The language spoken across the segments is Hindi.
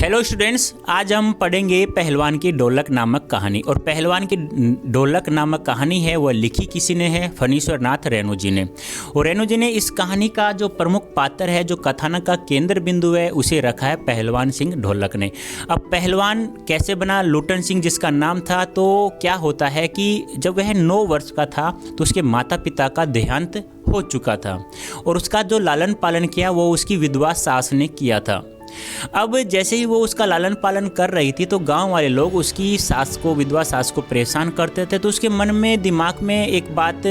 हेलो स्टूडेंट्स, आज हम पढ़ेंगे पहलवान की ढोलक नामक कहानी। और पहलवान की ढोलक नामक कहानी है वह लिखी किसी ने है, फणीश्वर नाथ रेणु जी ने। और रेणु जी ने इस कहानी का जो प्रमुख पात्र है, जो कथानक का केंद्र बिंदु है, उसे रखा है पहलवान सिंह ढोलक ने। अब पहलवान कैसे बना? लुटन सिंह जिसका नाम था। तो क्या होता है कि जब वह 9 वर्ष का था तो उसके माता पिता का देहांत हो चुका था और उसका जो लालन पालन किया वो उसकी विधवा सास ने किया था। अब जैसे ही वो उसका लालन पालन कर रही थी तो गांव वाले लोग उसकी सास को, विधवा सास को परेशान करते थे। तो उसके मन में, दिमाग में एक बात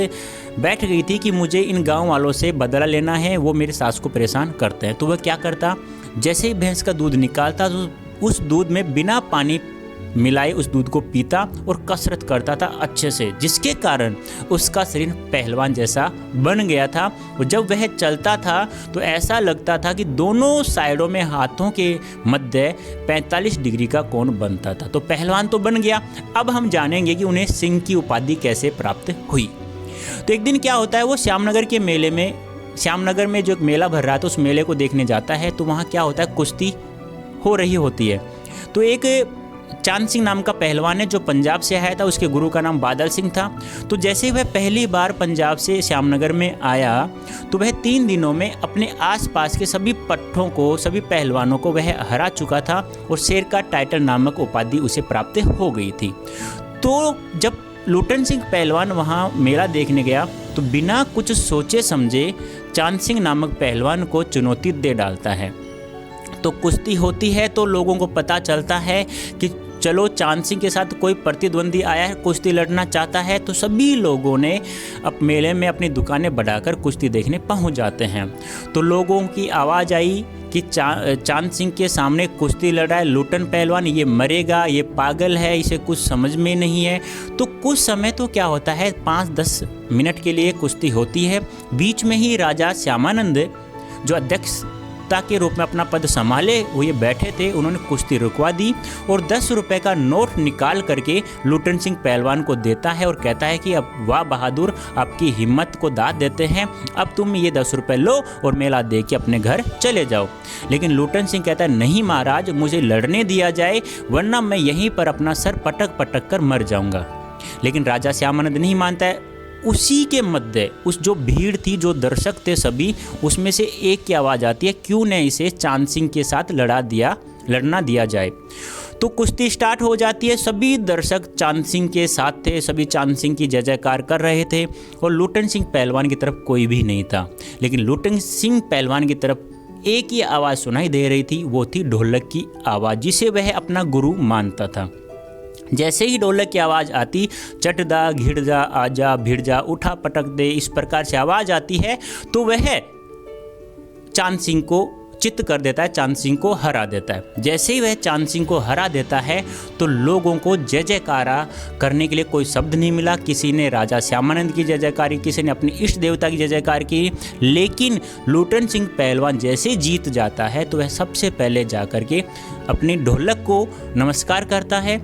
बैठ गई थी कि मुझे इन गांव वालों से बदला लेना है, वो मेरी सास को परेशान करते हैं। तो वह क्या करता, जैसे ही भैंस का दूध निकालता तो उस दूध में बिना पानी मिलाए उस दूध को पीता और कसरत करता था अच्छे से, जिसके कारण उसका शरीर पहलवान जैसा बन गया था। और जब वह चलता था तो ऐसा लगता था कि दोनों साइडों में हाथों के मध्य 45 डिग्री का कोण बनता था। तो पहलवान तो बन गया। अब हम जानेंगे कि उन्हें सिंह की उपाधि कैसे प्राप्त हुई। तो एक दिन क्या होता है, वो श्यामनगर के मेले में, श्यामनगर में जो एक मेला भर रहा था उस मेले को देखने जाता है। तो वहाँ क्या होता है, कुश्ती हो रही होती है। तो एक चांद सिंह नाम का पहलवान है जो पंजाब से आया था, उसके गुरु का नाम बादल सिंह था। तो जैसे वह पहली बार पंजाब से श्यामनगर में आया तो वह 3 दिनों में अपने आसपास के सभी पट्टों को, सभी पहलवानों को वह हरा चुका था और शेर का टाइटल नामक उपाधि उसे प्राप्त हो गई थी। तो जब लुटन सिंह पहलवान वहाँ मेला देखने गया तो बिना कुछ सोचे समझे चांद सिंह नामक पहलवान को चुनौती दे डालता है। तो कुश्ती होती है तो लोगों को पता चलता है कि चलो चांद सिंह के साथ कोई प्रतिद्वंदी आया है, कुश्ती लड़ना चाहता है। तो सभी लोगों ने अब मेले में अपनी दुकानें बढ़ाकर कुश्ती देखने पहुंच जाते हैं। तो लोगों की आवाज़ आई कि चांद सिंह के सामने कुश्ती लड़ रहा है लुटन पहलवान, ये मरेगा, ये पागल है, इसे कुछ समझ में नहीं है। तो कुछ समय तो क्या होता है, 5-10 मिनट के लिए कुश्ती होती है। बीच में ही राजा श्यामानंद जो अध्यक्ष के रूप में अपना पद संभाले हुए बैठे थे, उन्होंने कुश्ती रुकवा दी और 10 रुपए का नोट निकाल करके लुटन सिंह पहलवान को देता है और कहता है कि अब वाह बहादुर, आपकी हिम्मत को दाद देते हैं, अब तुम ये 10 रुपए लो और मेला देख के अपने घर चले जाओ। लेकिन लुटन सिंह कहता है नहीं महाराज, मुझे लड़ने दिया जाए वरना मैं यहीं पर अपना सर पटक पटक कर मर जाऊंगा। लेकिन राजा श्यामानंद नहीं मानता है। उसी के मध्य उस जो भीड़ थी, जो दर्शक थे सभी, उसमें से एक की आवाज़ आती है, क्यों न इसे चांद सिंह के साथ लड़ना दिया जाए। तो कुश्ती स्टार्ट हो जाती है। सभी दर्शक चांद सिंह के साथ थे, सभी चांद सिंह की जय जयकार कर रहे थे और लुटन सिंह पहलवान की तरफ कोई भी नहीं था। लेकिन लुटन सिंह पहलवान की तरफ एक ही आवाज़ सुनाई दे रही थी, वो थी ढोलक की आवाज़, जिसे वह अपना गुरु मानता था। जैसे ही ढोलक की आवाज़ आती, चटदा घिड़जा आजा भिड़जा उठा पटक दे, इस प्रकार से आवाज़ आती है तो वह चांद सिंह को चित्त कर देता है, चांद सिंह को हरा देता है। जैसे ही वह चांद सिंह को हरा देता है तो लोगों को जय जयकारा करने के लिए कोई शब्द नहीं मिला। किसी ने राजा श्यामानंद की जय जयकारी, किसी ने अपने इष्ट देवता की जय जयकार की। लेकिन लुटन सिंह पहलवान जैसे जीत जाता है तो वह सबसे पहले जा कर के अपनी ढोलक को नमस्कार करता है।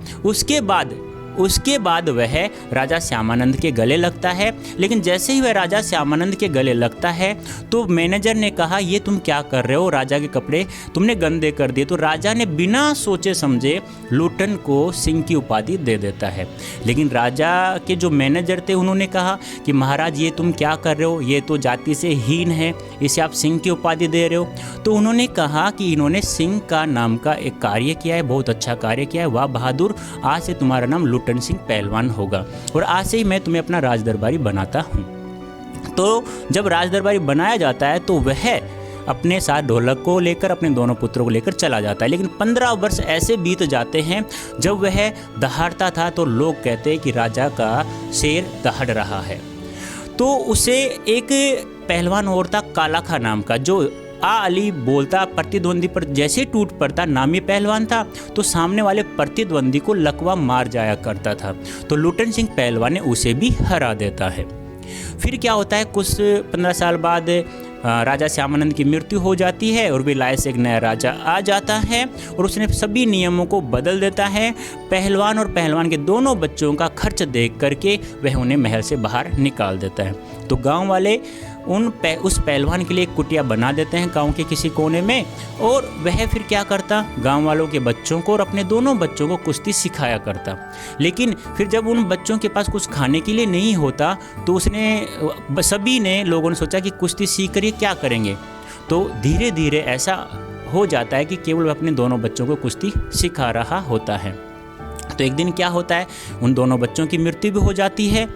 उसके बाद वह राजा श्यामानंद के गले लगता है। लेकिन जैसे ही वह राजा श्यामानंद के गले लगता है तो मैनेजर ने कहा, ये तुम क्या कर रहे हो, राजा के कपड़े तुमने गंदे कर दिए। तो राजा ने बिना सोचे समझे लुटन को सिंह की उपाधि दे देता है। लेकिन राजा के जो मैनेजर थे उन्होंने कहा कि महाराज ये तुम क्या कर रहे हो, ये तो जाति से हीन है, इसे आप सिंह की उपाधि दे रहे हो। तो उन्होंने कहा कि इन्होंने सिंह का नाम का एक कार्य किया है, बहुत अच्छा कार्य किया है, वाह बहादुर, आज से तुम्हारा नाम लुटन सिंह पहलवान होगा और आज से ही मैं तुम्हें अपना राजदरबारी बनाता हूँ। तो जब राजदरबारी बनाया जाता है तो वह अपने साथ ढोलक को लेकर, अपने दोनों पुत्रों को लेकर चला जाता है। लेकिन 15 वर्ष ऐसे बीत जाते हैं, जब वह दहाड़ता था तो लोग कहते हैं कि राजा का शेर दहाड़ रहा है। तो उसे एक पहलवान और था कालाखा नाम का, जो अली बोलता, प्रतिद्वंदी पर जैसे टूट पड़ता, नामी पहलवान था, तो सामने वाले प्रतिद्वंदी को लकवा मार जाया करता था। तो लुटन सिंह पहलवान ने उसे भी हरा देता है। फिर क्या होता है, कुछ 15 साल बाद राजा श्यामानंद की मृत्यु हो जाती है और विलाय से एक नया राजा आ जाता है और उसने सभी नियमों को बदल देता है। पहलवान और पहलवान के दोनों बच्चों का खर्च देख करके वह उन्हें महल से बाहर निकाल देता है। तो गांव वाले उस पहलवान के लिए एक कुटिया बना देते हैं गांव के किसी कोने में, और वह फिर क्या करता, गांव वालों के बच्चों को और अपने दोनों बच्चों को कुश्ती सिखाया करता। लेकिन फिर जब उन बच्चों के पास कुछ खाने के लिए नहीं होता तो सभी ने लोगों ने सोचा कि कुश्ती सीख कर ये क्या करेंगे। तो धीरे धीरे ऐसा हो जाता है कि केवल वह अपने दोनों बच्चों को कुश्ती सिखा रहा होता है। तो एक दिन क्या होता है, उन दोनों बच्चों की मृत्यु भी हो जाती है।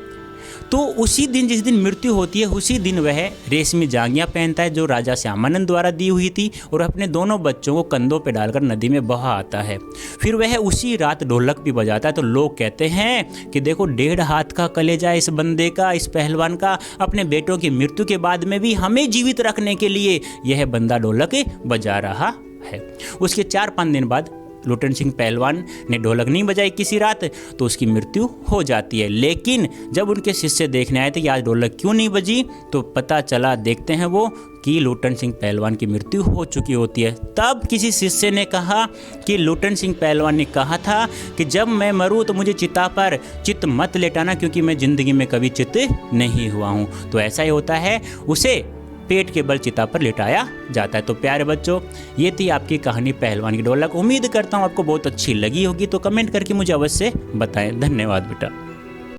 तो उसी दिन, जिस दिन मृत्यु होती है, उसी दिन वह रेशमी जांघियाँ पहनता है जो राजा श्यामानंद द्वारा दी हुई थी, और अपने दोनों बच्चों को कंधों पे डालकर नदी में बहा आता है। फिर वह उसी रात ढोलक भी बजाता है। तो लोग कहते हैं कि देखो 1.5 हाथ का कलेजा इस बंदे का, इस पहलवान का, अपने बेटों की मृत्यु के बाद में भी हमें जीवित रखने के लिए यह बंदा ढोलक बजा रहा है। उसके 4-5 दिन बाद लुटन सिंह पहलवान ने ढोलक नहीं बजाई किसी रात, तो उसकी मृत्यु हो जाती है। लेकिन जब उनके शिष्य देखने आए थे कि आज ढोलक क्यों नहीं बजी, तो पता चला, देखते हैं वो, कि लुटन सिंह पहलवान की मृत्यु हो चुकी होती है। तब किसी शिष्य ने कहा कि लुटन सिंह पहलवान ने कहा था कि जब मैं मरूं तो मुझे चिता पर चित मत लेटाना, क्योंकि मैं ज़िंदगी में कभी चित नहीं हुआ हूँ। तो ऐसा ही होता है, उसे पेट के बल चिता पर लिटाया जाता है। तो प्यारे बच्चों, ये थी आपकी कहानी पहलवान की ढोलक। उम्मीद करता हूँ आपको बहुत अच्छी लगी होगी। तो कमेंट करके मुझे अवश्य बताएं। धन्यवाद बेटा।